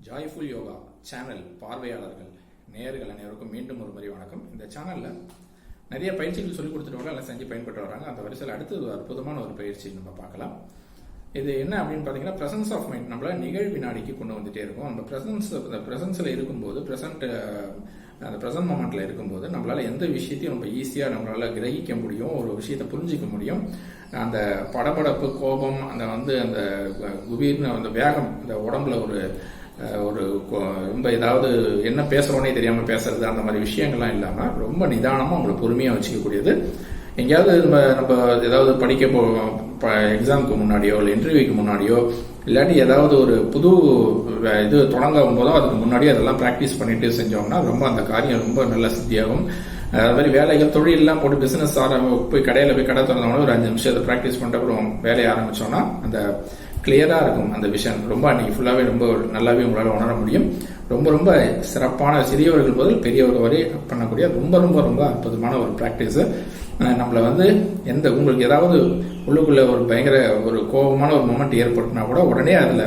Joyful yoga channel பார்வையாளர்கள் நேயர்கள் அனைவருக்கும் மீண்டும் ஒரு முறை வணக்கம். இந்த சேனலில் நிறைய பயிற்சிகள் சொல்லிக் கொடுத்துட்டு எல்லாம் செஞ்சு பயன்பட்டு வராங்க. அந்த வரிசையில் அடுத்து ஒரு அற்புதமான ஒரு பயிற்சி நம்ம பார்க்கலாம். இது என்ன அப்படின்னு பார்த்தீங்கன்னா, பிரசன்ஸ் ஆஃப் மைண்ட் நம்மள நிகழ் வினாடிக்கு கொண்டு வந்துட்டே இருக்கும். நம்ம பிரசன்ஸில் இருக்கும்போது அந்த ப்ரெசன்ட் மொமெண்ட்ல இருக்கும்போது நம்மளால எந்த விஷயத்தையும் ரொம்ப ஈஸியாக நம்மளால கிரகிக்க முடியும், ஒரு விஷயத்தை புரிஞ்சிக்க முடியும். அந்த படபடப்பு, கோபம், அந்த குபீர்னு அந்த வேகம், அந்த உடம்புல ஒரு ரொம்ப ஏதாவது என்ன பேசுறோன்னே தெரியாம பேசுறது, அந்த மாதிரி விஷயங்கள்லாம் இல்லாம ரொம்ப நிதானமா அவங்களை பொறுமையா வச்சுக்கக்கூடியது. எங்கேயாவது நம்ம ஏதாவது எக்ஸாமுக்கு முன்னாடியோ இல்லை இன்டர்வியூக்கு முன்னாடியோ இல்லாட்டி ஏதாவது ஒரு புது இது தொடங்கும் போதோ அதுக்கு முன்னாடியே அதெல்லாம் ப்ராக்டிஸ் பண்ணிட்டு செஞ்சோம்னா ரொம்ப அந்த காரியம் ரொம்ப நல்ல சித்தியாகும். அது மாதிரி வேலைகள் தொழிலெல்லாம் போட்டு பிசினஸ் போய் கடையில் போய் கடை திறந்தோம்னா ஒரு 5 நிமிஷம் அதை ப்ராக்டிஸ் பண்ணிட்டு அப்புறம் வேலையை ஆரம்பிச்சோம்னா அந்த கிளியரா இருக்கும். அந்த விஷயம் ரொம்ப அன்னைக்கு ஃபுல்லாவே ரொம்ப நல்லாவே உங்களால் உணர முடியும். ரொம்ப ரொம்ப சிறப்பான, சிறியவர்கள் முதல் பெரியவர்கள் வரை பண்ணக்கூடிய ரொம்ப ரொம்ப ரொம்ப அற்புதமான ஒரு பிராக்டிஸ். நம்மள உங்களுக்கு ஏதாவது உள்ளுக்குள்ள ஒரு பயங்கர ஒரு கோபமான ஒரு மொமெண்ட் ஏற்பட்டுனா கூட உடனே அதை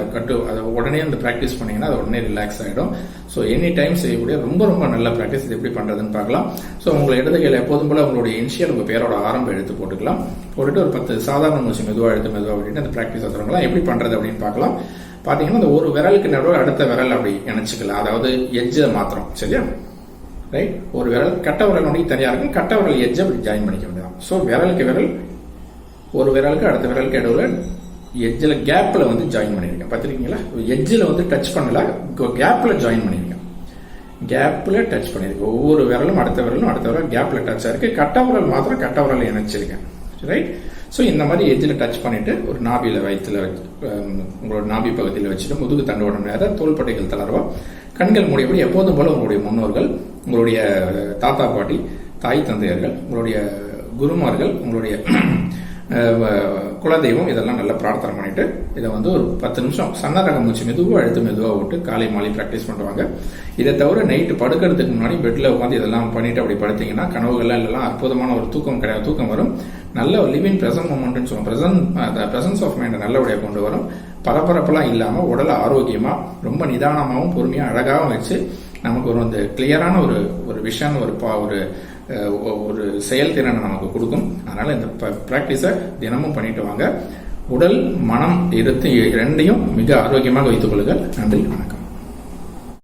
உடனே அந்த பிராக்டிஸ் பண்ணீங்கன்னா அது உடனே ரிலாக்ஸ் ஆகிடும். ஸோ எனி டைம் செய்யக்கூடிய ரொம்ப ரொம்ப நல்ல பிராக்டிஸ். இது எப்படி பண்றதுன்னு பார்க்கலாம். ஸோ உங்களை இடது கையில் எப்போதும் போல உங்களுடைய இனிஷியல் உங்க பேரோட ஆரம்ப எழுத்து போட்டுக்கலாம். போட்டுட்டு ஒரு 10 சாதாரண மூச்சு மெதுவாக அப்படின்னு அந்த பிராக்டிஸ் வந்துடுங்களா. எப்படி பண்றது அப்படின்னு பார்க்கலாம். பாத்தீங்கன்னா இந்த ஒரு விரலுக்கு நடுவில் அடுத்த விரல் அப்படி இணைச்சிக்கலாம். அதாவது எட்ஜை மாத்திரம். சரியா? ரைட். ஒரு விரல் கட்ட விரல் ஒன்றைக்கு தனியா இருக்கும். கட்ட விரல் எட்ஜை அப்படி ஜாயின் பண்ணிக்க வேண்டியதான். ஸோ விரலுக்கு விரல், ஒரு விரலுக்கு அடுத்த விரலுக்கு இடையில எட்ஜில் கேப்ல ஜாயின் பண்ணிருக்கேன். பார்த்துருக்கீங்களா? எட்ஜில் டச் பண்ணல, கேப்ல ஜாயின் பண்ணிருக்கேன். கேப்ல டச் பண்ணிருக்கேன். ஒவ்வொரு விரலும் அடுத்த விரல் கேப்ல டச் ஆயிருக்கு. கட்ட விரல் மாத்திரம் கட்ட விரல் இணைச்சிருக்கேன். ரைட். ஸோ இந்த மாதிரி எட்ஜில் டச் பண்ணிட்டு ஒரு நாபியில வயிற்றுல உங்களோட நாபி பகுதியில் வச்சுட்டு முதுகு தண்டோட நேரம், தோள்பட்டைகள் தளர்வா, கண்கள் மூடியபடி எப்போதும் போல உங்களுடைய முன்னோர்கள், உங்களுடைய தாத்தா பாட்டி, தாய் தந்தையர்கள், உங்களுடைய குருமார்கள், உங்களுடைய குலதெய்வம் இதெல்லாம் நல்லா பிரார்த்தனை பண்ணிட்டு இதை ஒரு 10 நிமிஷம் சன்னரக மூச்சு மெதுவாக விட்டு காலை மாலை பிராக்டிஸ் பண்ணுவாங்க. இதை தவிர நைட்டு படுக்கிறதுக்கு முன்னாடி பெட்ல உட்காந்து இதெல்லாம் பண்ணிட்டு அப்படி படுத்தீங்கன்னா கனவுகள்லாம் இல்லைலாம் அற்புதமான ஒரு தூக்கம் வரும். நல்ல ஒரு லிவிங் பிரசன்ட் மொமெண்ட்னு சொல்லுவோம். பிரசன்ஸ் ஆஃப் மைண்ட் நல்லபடியாக கொண்டு வரும். பரபரப்பெல்லாம் இல்லாம உடலை ஆரோக்கியமா ரொம்ப நிதானமாகவும் பொறுமையா அழகாகவும் வச்சு நமக்கு ஒரு கிளியரான ஒரு விஷன், ஒரு செயல்திறனை நமக்கு கொடுக்கும். அதனால இந்த பிராக்டிஸை தினமும் பண்ணிட்டு வாங்க. உடல், மனம், இரண்டையும் மிக ஆரோக்கியமாக வைத்துக் கொள்ளுங்கள். நன்றி, வணக்கம்.